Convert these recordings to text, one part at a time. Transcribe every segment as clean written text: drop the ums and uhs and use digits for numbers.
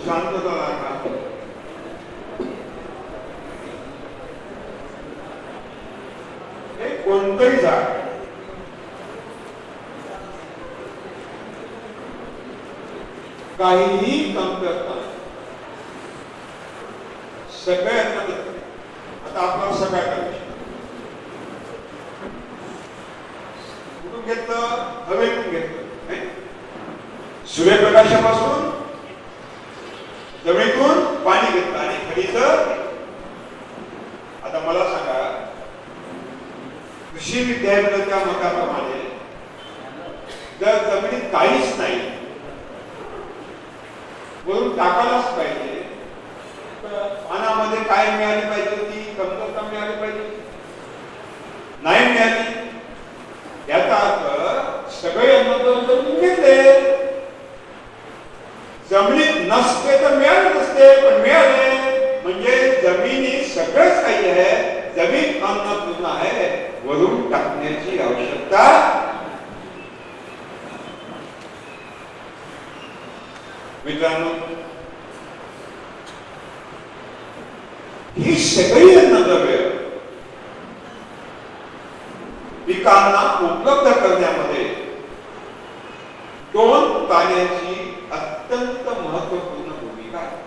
शांतता राखा. हे कोणतंही झाड काहीही कमतरता सगळ्यांना. आता आपला सगळ्या कुठून घेतलं? हवेतून घेतलं. सूर्यप्रकाशापासून, जमिनीतून पाणी घेतलं आणि खडीचं. आता मला सांगा, कृषी विद्यापीठाच्या मताप्रमाणे जर जमिनीत काहीच नाही, वरून टाकायलाच पाहिजे, तर पानामध्ये काय मिळाली पाहिजे? ती कमतरता मिळाली पाहिजे. नाही मिळाली, याचा अर्थ सगळे अन्न जमिनीत घेतले. जमिनीत नसते तर मिळाले नसते, पण मिळाले म्हणजे जमिनी सगळंच काही आहे. जमीन अन्नपूर्ण आहे, वरून टाकण्याची आवश्यकता. मित्रांनो, ही सगळी अन्नद्रव्य पिकांना उपलब्ध करण्यामध्ये दोन प्राण्यांची अत्यंत महत्वपूर्ण भूमिका आहे.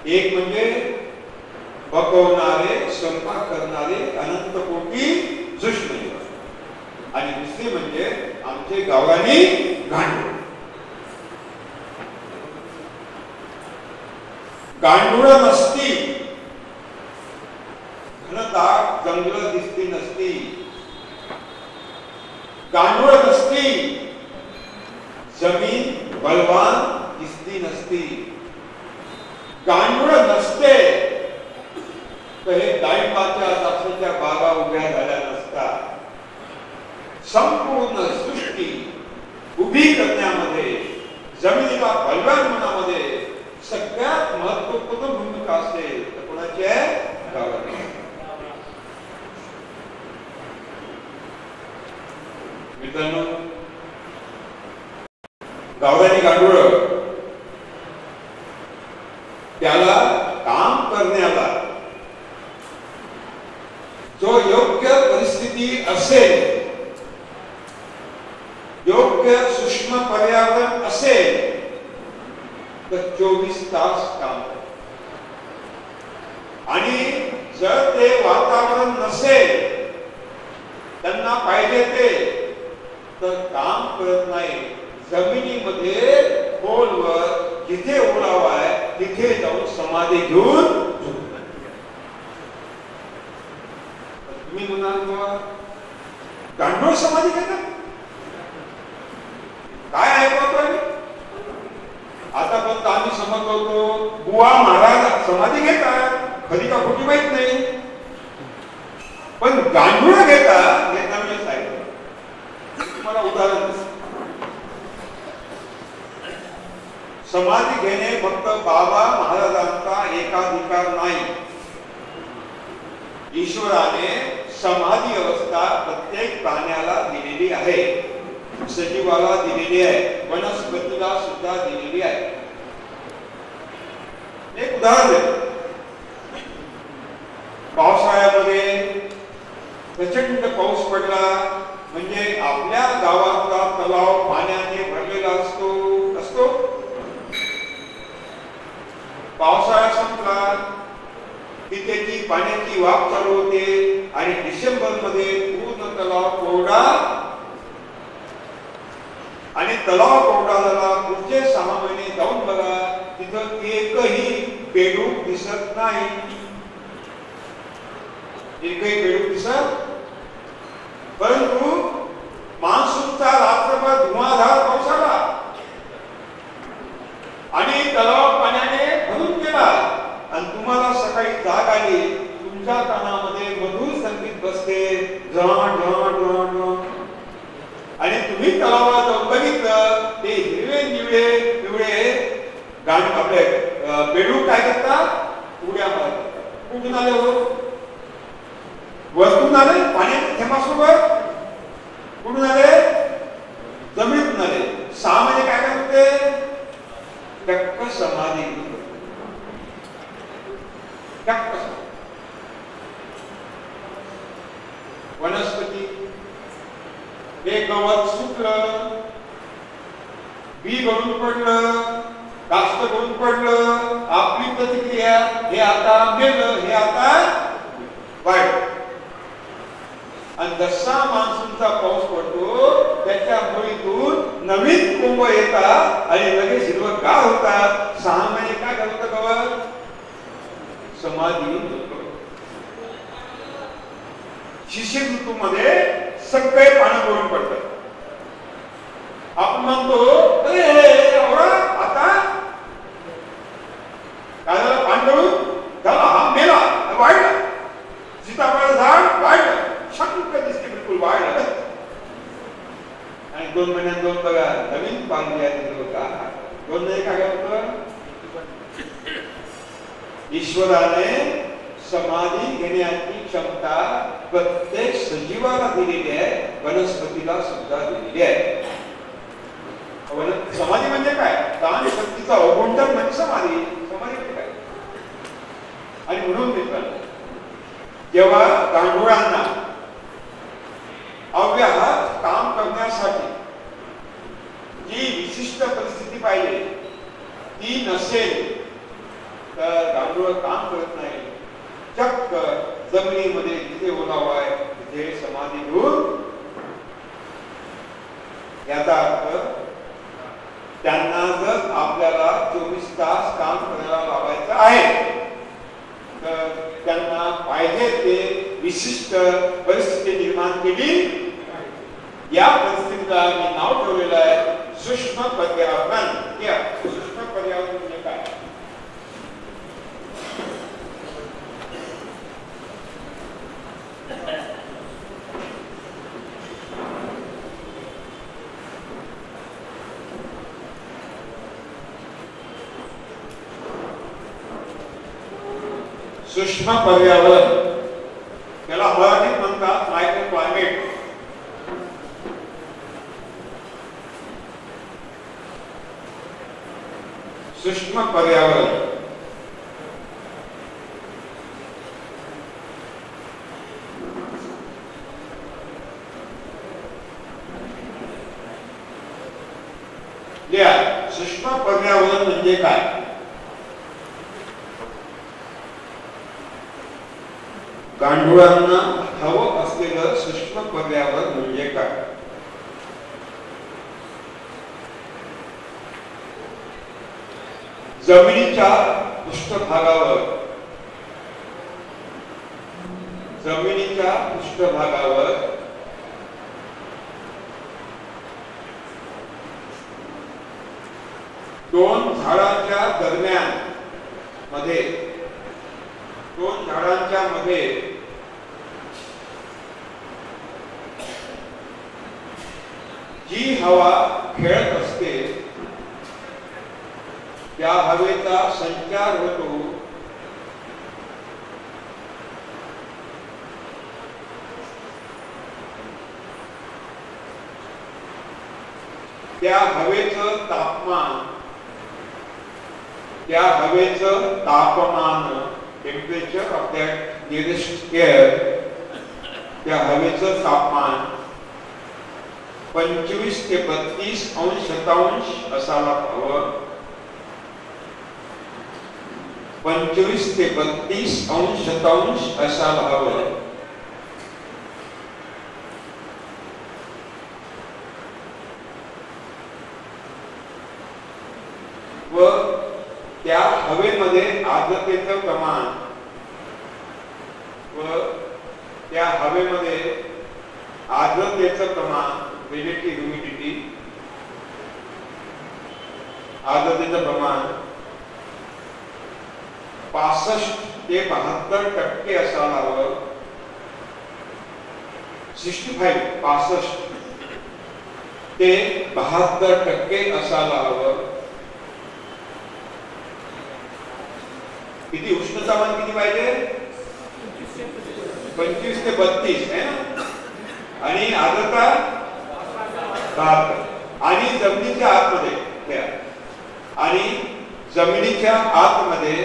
एक म्हणजे पकवणारे, स्वयंपाक करणारे अनंत कोटी सूक्ष्मजीव, आणि दुसरी म्हणजे आमचे गावरानी गांडूळ. गांडूळ नसती, घनदाट जंगल दिसती नसती. गांडूळ नसती, जमीन बलवान दिसती नसती. गांडूळ नसते तर हे डाळिंबाच्या द्राक्षाच्या बागा उभ्या झाल्या नसतात. संपूर्ण सृष्टी उभी करण्यामध्ये, जमिनीला बलवान होण्यामध्ये सगळ्यात महत्वपूर्ण भूमिका असेल तर कोणाची आहे? गावाची. मित्रांनो, गावरानी गांडूळ त्याला काम करण्याला जो योग्य परिस्थिती असेल, योग्य सूक्ष्म पर्यावरण असेल तर 24 तास काम करतात. आणि जर ते वातावरण नसेल, त्यांना पाहिजे ते, तर काम करत नाही. जमिनीमध्ये खोलवर जिथे ओलावा आहे तिथे जाऊन समाधी घेऊन झोपतात. तुम्ही म्हणाल गांडूळ समाधी घेतात, काय ऐकवतोय? आतापर्यंत आम्ही समजत होतो बुवा महाराज समाधी घेतात, खरी का खोटी माहित नाही, पण गांडूळ घेतात घेता मी सांगितलं. तुम्हाला उदाहरण, समाधी घेणे फक्त बाबा महाराजांचा एकाधिकार नाही. ईश्वराने समाधी अवस्था प्रत्येक प्राण्याला दिलेली आहे, सजीवाला दिलेली आहे, वनस्पतीला सुद्धा दिलेली आहे. एक उदाहरण देतो. पावसाळ्यामध्ये प्रचंड पाऊस पडला म्हणजे आपल्या गावातला तलाव पाण्याने भरलेला असतो. पावसाळा संपला की त्याची पाण्याची वाफ चालू होते आणि डिसेंबर मध्ये पूर्ण तलाव कोरडा, आणि तलाव कोरडा झाला. पुढचे 6 महिने जाऊन बघा, तिथं एकही बेडूक दिसत नाही. एकही बेडूक दिसत. परंतु मान्सूनचा रात्रभर धुमाधार पाऊस आला आणि तलाव पाण्याने भरून गेला, आणि तुम्हाला सकाळी जाग आली, तुमच्या कानामध्ये मधुर संगीत बसते, आणि तुम्ही तलावात जाऊन बघितलं ते हिरवे निवळे पिवळे आपले बेडूक काय करतात? उड्या मारतात. कुठून आले हो? वरतून आले पाण्याच्या थेंबासोबत, कुठून आले जमिनीतून आले. 6 म्हणजे काय काय होते टक्क समाधी. टक्क वनस्पती हे गवत सुकलं, बी गळून पडलं, कास्त गळून पडलं, आपली प्रतिक्रिया हे आता मेलं, हे आता वाढ. आणि जसा मान्सूनचा पाऊस पडतो त्याच्या मुळीतून नवीन कोंब येतात आणि लगेच हिरवंगार होतात. 6 महिने काय करतं गवत समाधी होतो. शिशिर ऋतूमध्ये सगळे पानं गळून पडतात. आपण म्हणतो अरे आता काय झालं, पांढरून झाला, हा मेला, वाढला. सीताफळ झाड वाढलं, शंक दिसते, बिलकुल वाढलं. आणि 2 महिन्यात दोन बघा नवीन पांढरी आहे का. 2 महिने काय होतं, ईश्वराने समाधी घेण्याची क्षमता प्रत्येक सजीवाला दिलेली आहे, वनस्पतीला सुद्धा दिलेली आहे. समाधी म्हणजे काय, प्राण शक्तीचा अवगुंठन म्हणजे समाधी. समाधी म्हणजे काय. आणि म्हणून मित्रांनो, जेव्हा गांडोळांना अव्याहत काम करण्यासाठी जी विशिष्ट परिस्थिती पाहिजे ती नसेल तर गांडोळ काम करत नाही. चक्क जमिनीमध्ये जिथे ओलावा आहे तिथे समाधी घेऊन, याचा अर्थ त्यांना जर आपल्याला 24 तास काम करायला लावायचं आहे तर त्यांना पाहिजे ते विशिष्ट परिस्थिती निर्माण केली. या परिस्थितीला मी नाव ठेवलेलं आहे सूक्ष्म पर्यावरण. सूक्ष्म पर्यावरण म्हणजे काय, सूक्ष्म पर्यावरण त्याला मराठीत म्हणतात मायक्रो क्लायमेट. सूक्ष्म पर्यावरण सूक्ष्म पर्यावरण म्हणजे काय. गांडुळांना हवं असलेलं सूक्ष्म पर्यावरण म्हणजे काय. जमिनीच्या पृष्ठभागावर दोन झाडांच्या दरम्यान मध्ये जी हवा खेळत असते त्या हवेचा संचार होतो. त्या हवेचं तापमान temperature of that nearest air, त्या हवेचं तापमान 25 ते 32 अंश शतांश असायला हवं. 25 ते 32 अंश शतांश असायला हवं. व त्या हवेमध्ये आर्द्रतेचं प्रमाण रिलेटिव्ह ह्युमिडिटी, आर्द्रतेचं प्रमाण 65 ते 72% असायला हवं. 65 ते 72% असायला हवं. किती उष्णतामान किती पाहिजे, 25 ते 32 आहे ना, आणि आर्द्रता 72. आणि जमिनीच्या आतमध्ये घ्या, आणि जमिनीच्या आतमध्ये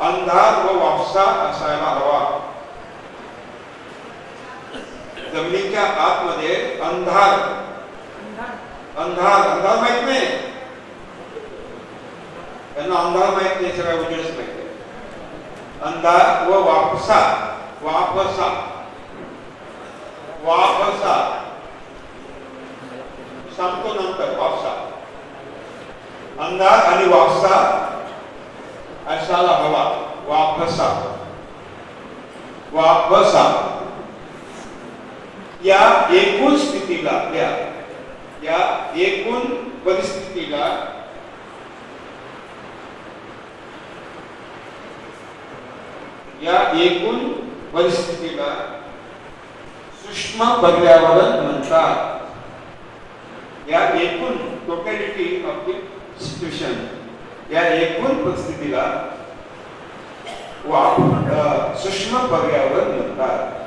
अंधार व वापसा असायला हवा. जमिनीच्या आतमध्ये अंधार अंधार अंधार माहित नाही त्यांना, अंधार माहित नाही, सगळ्या उजेडच माहित आहे. अंधार व वापसा वापसा वापसा सांगतो नंतर. वापसा, अंधार आणि वापसा असायला हवा. वापसा वापसा या एकूण स्थितीला, या एकूण परिस्थितीला सूक्ष्म पर्यावरण म्हणतात. या एकूण टोटॅलिटी ऑफ द सिच्युएशन, या एकूण परिस्थितीला सूक्ष्म पर्यावरण म्हणतात.